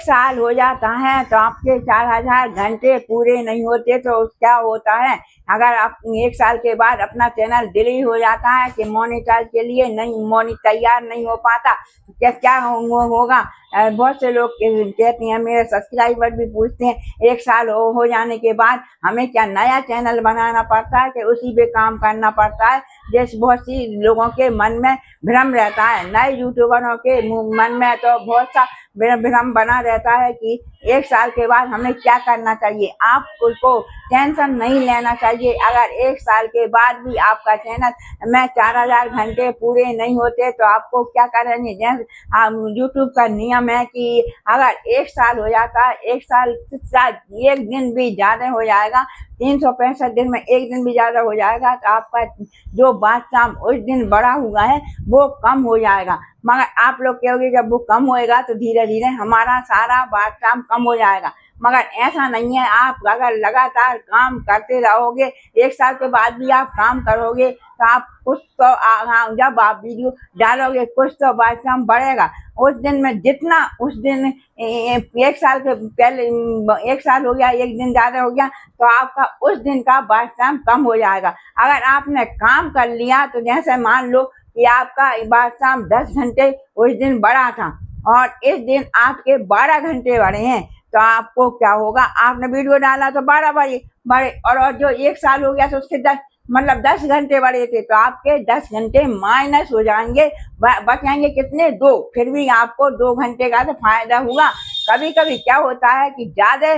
साल हो जाता है तो आपके 4,000 घंटे पूरे नहीं होते तो क्या होता है, अगर आप 1 साल के बाद अपना चैनल डिलीट हो जाता है कि मोनेटाइज के लिए नहीं तैयार नहीं हो पाता, तो क्या क्या होगा। बहुत से लोग कहते हैं, मेरे सब्सक्राइबर भी पूछते हैं 1 साल हो जाने के बाद हमें क्या नया चैनल बनाना पड़ता है कि उसी पे काम करना पड़ता है। जैसे बहुत सी लोगों के मन में भ्रम रहता है, नए यूट्यूबरों के मन में तो बहुत सा भ्रम बना रहता है कि 1 साल के बाद हमें क्या करना चाहिए। आपको टेंशन नहीं लेना चाहिए। अगर 1 साल के बाद भी आपका चैनल में 4,000 घंटे पूरे नहीं होते तो आपको क्या करेंगे। जैसे यूट्यूब का नियम है कि अगर 1 साल हो जाता है, 1 साल शायद 1 दिन भी ज़्यादा हो जाएगा, 365 दिन में 1 दिन भी ज़्यादा हो जाएगा तो आपका जो बादशाह उस दिन बड़ा हुआ है वो कम हो जाएगा। मगर आप लोग कहोगे जब वो कम होएगा तो धीरे धीरे हमारा सारा बादशाह कम हो जाएगा, मगर ऐसा नहीं है। आप अगर लगातार काम करते रहोगे, 1 साल के बाद भी आप काम करोगे तो आप कुछ तो जब आप वीडियो डालोगे कुछ तो बादशाह बढ़ेगा। उस दिन में जितना उस दिन 1 साल के पहले 1 साल हो गया, 1 दिन ज़्यादा हो गया तो आपका उस दिन का बादशाह कम हो जाएगा। अगर आपने काम कर लिया तो जैसे मान लो कि आपका बादशाह 10 घंटे उस दिन बढ़ा था और इस दिन आपके 12 घंटे बढ़े हैं तो आपको क्या होगा, आपने वीडियो डाला तो 12 बढ़े और जो 1 साल हो गया तो उसके 10 घंटे बढ़े थे तो आपके 10 घंटे माइनस हो जाएंगे, बचेंगे कितने 2। फिर भी आपको 2 घंटे का तो फायदा हुआ। कभी कभी क्या होता है कि ज़्यादा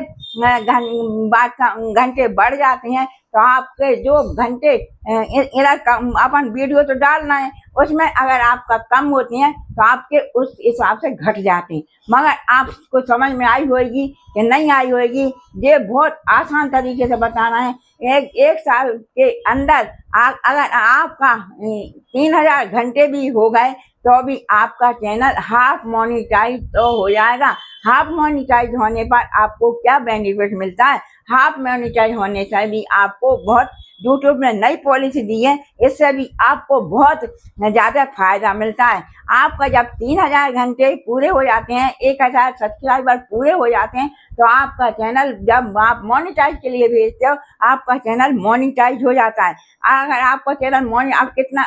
घंटे बढ़ जाते हैं तो आपके जो घंटे इधर अपन वीडियो तो डालना है उसमें अगर आपका कम होते हैं तो आपके उस हिसाब से घट जाते हैं। मगर आपको समझ में आई होगी कि नहीं आई होगी, ये बहुत आसान तरीके से बताना है। एक साल के अंदर अगर आपका 3,000 घंटे भी हो गए तो भी आपका चैनल हाफ मोनेटाइज तो हो जाएगा। हाफ मोनेटाइज होने पर आपको क्या बेनिफिट मिलता है, हाफ मोनेटाइज होने से भी आपको बहुत यूट्यूब ने नई पॉलिसी दी है, इससे भी आपको बहुत ज़्यादा फायदा मिलता है। आपका जब 3,000 घंटे पूरे हो जाते हैं, 1,000 सब्सक्राइबर पूरे हो जाते हैं तो आपका चैनल जब आप मोनेटाइज के लिए भेजते हो आपका चैनल मोनेटाइज हो जाता है। अगर आपका चैनल आप कितना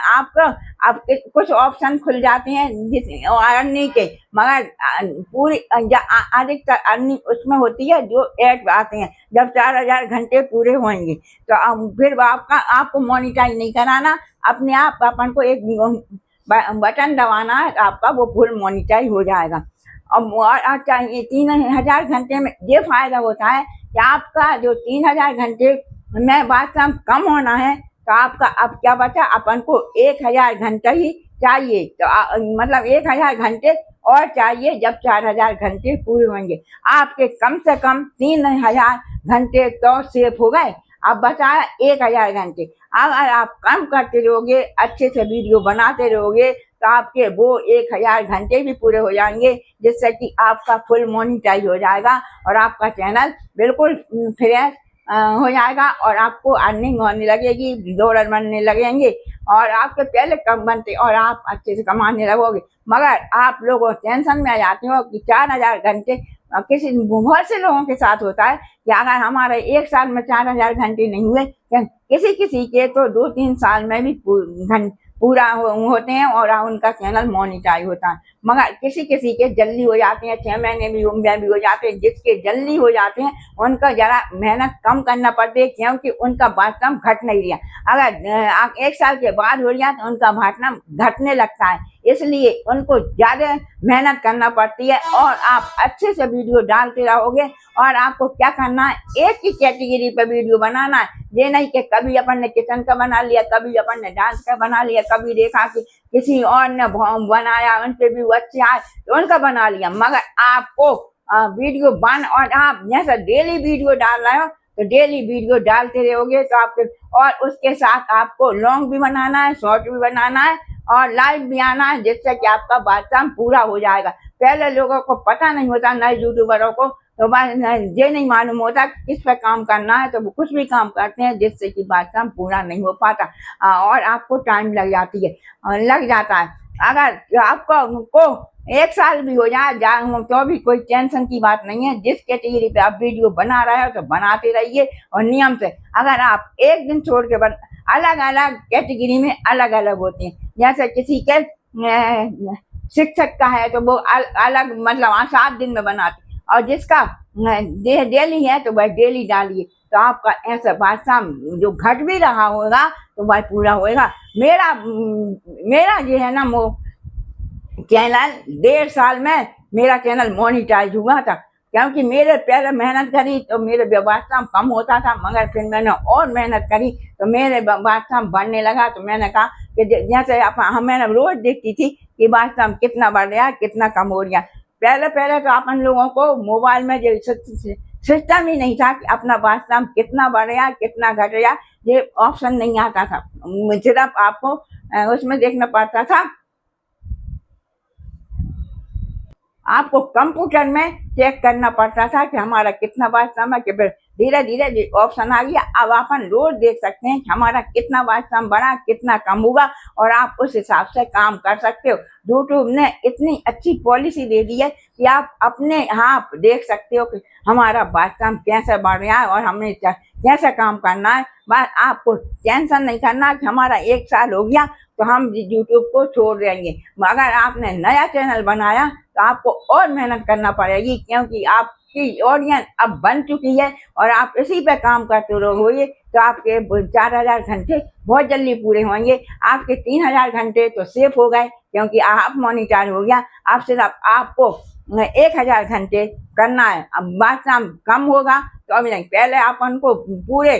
आपके कुछ ऑप्शन खुल जाते हैं जिस अर्निंग के, मगर पूरी अधिकतर अर्निंग उसमें होती है जो ऐड आते हैं जब 4,000 घंटे पूरे होंगे तो फिर आपको मोनेटाइज नहीं कराना, अपने आप अपन को एक बटन दबाना है, आपका वो फुल मोनेटाइज हो जाएगा। और चाहिए 3,000 घंटे में ये फायदा होता है कि आपका जो 3,000 घंटे में बादशाह कम होना है तो आपका अब क्या बचा, अपन को 1,000 घंटे ही चाहिए। तो मतलब 1,000 घंटे और चाहिए जब 4,000 घंटे पूरे होंगे। आपके कम से कम 3,000 घंटे तो सेफ हो गए, अब बचा 1,000 घंटे। अगर आप कम करते रहोगे, अच्छे से वीडियो बनाते रहोगे तो आपके वो 1,000 घंटे भी पूरे हो जाएंगे, जिससे कि आपका फुल मोनेटाइज हो जाएगा और आपका चैनल बिल्कुल फ्रेश हो जाएगा और आपको अर्निंग होने लगेगी, डॉलर बनने लगेंगे और आपके पहले कम बनते और आप अच्छे से कमाने लगोगे। मगर आप लोगों टेंशन में आ जाते हो कि 4,000 घंटे किसी बहुत से लोगों के साथ होता है कि अगर हमारे 1 साल में 4,000 घंटे नहीं हुए, किसी के तो 2-3 साल में भी पूरा होते हैं और उनका चैनल मोनेटाइज होता है। मगर किसी के जल्दी हो जाते हैं, 6 महीने भी हो जाते हैं। जिसके जल्दी हो जाते हैं उनका ज़रा मेहनत कम करना पड़ती है क्योंकि उनका बादशाह घट नहीं रहा। अगर 1 साल के बाद हो गया तो उनका बादशाह घटने लगता है, इसलिए उनको ज़्यादा मेहनत करना पड़ती है। और आप अच्छे से वीडियो डालते रहोगे और आपको क्या करना है, एक ही कैटेगरी पर वीडियो बनाना है। ये नहीं कि कभी अपन ने किचन का बना लिया, कभी अपन ने डांस का बना लिया, कभी देखा कि किसी और ने बनाया उन पे भी वो अच्छे आए तो उनका बना लिया। मगर आपको वीडियो और आप जैसा डेली वीडियो डाल रहे हो तो डेली वीडियो डालते रहोगे तो आपके, और उसके साथ आपको लॉन्ग भी बनाना है, शॉर्ट भी बनाना है और लाइव भी आना है, जिससे कि आपका बादशाह पूरा हो जाएगा। पहले लोगों को पता नहीं होता, नए यूट्यूबरों को तो ये नहीं मालूम होता किस पे काम करना है, तो वो कुछ भी काम करते हैं जिससे कि बादशाह पूरा नहीं हो पाता और आपको टाइम लग जाता है। अगर आपको 1 साल भी हो जाए तो भी कोई टेंशन की बात नहीं है। जिस कैटेगरी पे आप वीडियो बना रहे हो तो बनाते रहिए और नियम से। अगर आप एक दिन छोड़ के अलग अलग कैटेगरी में अलग अलग होती हैं। जैसे किसी के शिक्षक का है तो वो अलग मतलब 7 दिन में बनाते, और जिसका डेली है तो वह डेली डालिए, तो आपका ऐसा भाषा जो घट भी रहा होगा तो वह पूरा होएगा। मेरा जो है ना वो चैनल 1.5 साल में मेरा चैनल मोनिटाइज हुआ था, क्योंकि मेरे पहले मेहनत करी तो मेरे व्यवस्था कम होता था, मगर फिर मैंने और मेहनत करी तो मेरे व्यवस्था बढ़ने लगा। तो मैंने कहा कि जैसे मैंने रोज देखती थी कि वास्तव कितना बढ़ रहा कितना कम हो रहा। पहले पहले तो अपन लोगों को मोबाइल में जो सिस्टम ही नहीं था कि अपना वास्तव कितना बढ़ रहा कितना घट रहा, ये ऑप्शन नहीं आता था। सिर्फ आपको उसमें देखना पड़ता था, आपको कंप्यूटर में चेक करना पड़ता था कि हमारा कितना वास्तव है। कि फिर धीरे धीरे ऑप्शन आ गया, अब अपन रोज देख सकते हैं कि हमारा कितना वास्तव बढ़ा कितना कम हुआ, और आप उस हिसाब से काम कर सकते हो। यूट्यूब ने इतनी अच्छी पॉलिसी दे दी है कि आप अपने आप देख सकते हो कि हमारा वास्तव कैसे बढ़ रहा है और हमें कैसे काम करना है। बस आपको टेंशन नहीं करना कि हमारा 1 साल हो गया तो हम यूट्यूब को छोड़ देंगे। अगर आपने नया चैनल बनाया तो आपको और मेहनत करना पड़ेगी, क्योंकि आपकी ऑडियंस अब बन चुकी है और आप इसी पे काम करते रहोगे तो आपके 4000 घंटे बहुत जल्दी पूरे होंगे। आपके 3000 घंटे तो सेफ हो गए, क्योंकि आप मोनिटाइज हो गया। अब सिर्फ आपको 1000 घंटे करना है। अब बात कम होगा तो अभी नहीं, पहले अपन को पूरे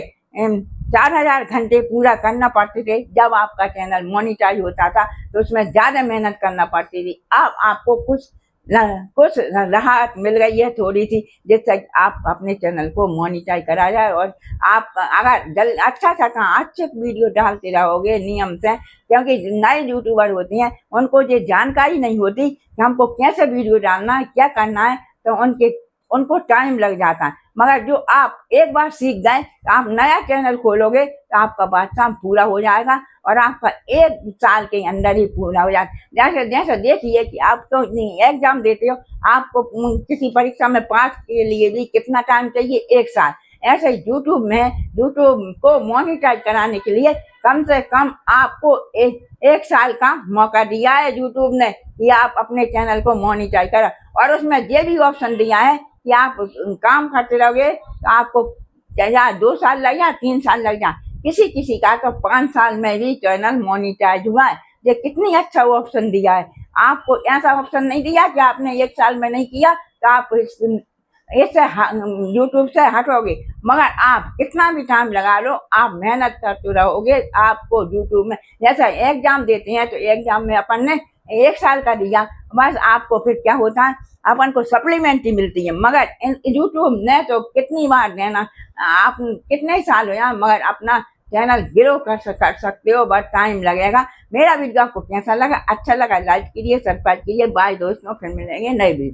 4000 घंटे पूरा करना पड़ते थे। जब आपका चैनल मोनिटाइज होता था तो उसमें ज़्यादा मेहनत करना पड़ती थी। अब आपको कुछ राहत मिल गई है थोड़ी सी, जिससे आप अपने चैनल को मोनिटाइज करा जाए। और आप अगर अच्छा अच्छे वीडियो डालते रहोगे नियम से, क्योंकि नए यूट्यूबर होते हैं उनको ये जानकारी नहीं होती कि हमको कैसे वीडियो डालना है क्या करना है, तो उनको टाइम लग जाता है। मगर जो आप एक बार सीख गए तो आप नया चैनल खोलोगे तो आपका बादशाह पूरा हो जाएगा और आपका 1 साल के अंदर ही पूरा हो जाएगा। जैसे जैसे देखिए कि आप तो एग्जाम देते हो, आपको किसी परीक्षा में पास के लिए भी कितना टाइम चाहिए, 1 साल। ऐसे यूट्यूब को मोनिटाइज कराने के लिए कम से कम आपको 1 साल का मौका दिया है यूट्यूब ने कि आप अपने चैनल को मोनिटाइज करा। और उसमें ये भी ऑप्शन दिया है कि आप काम करते रहोगे तो आपको 2 साल लग जाए 3 साल लग जाए, किसी किसी का तो 5 साल में भी चैनल मोनिटाइज हुआ है। ये कितनी अच्छा ऑप्शन दिया है। आपको ऐसा ऑप्शन नहीं दिया कि आपने 1 साल में नहीं किया तो आप इससे यूट्यूब से हटोगे। मगर आप कितना भी टाइम लगा लो, आप मेहनत करते रहोगे, आपको यूट्यूब में जैसा एग्जाम देते हैं तो एग्जाम में अपन ने 1 साल का दिया, बस आपको फिर क्या होता है अपन को सप्लीमेंट्री मिलती है। मगर यूट्यूब ने तो कितनी बार देना, आप कितने साल हो या मगर अपना चैनल ग्रो कर सकते हो, बस टाइम लगेगा। मेरा वीडियो आपको कैसा लगा, अच्छा लगा लाइक कीजिए, सब्सक्राइब कीजिए। बाय दोस्तों, फिर मिलेंगे नए वीडियो।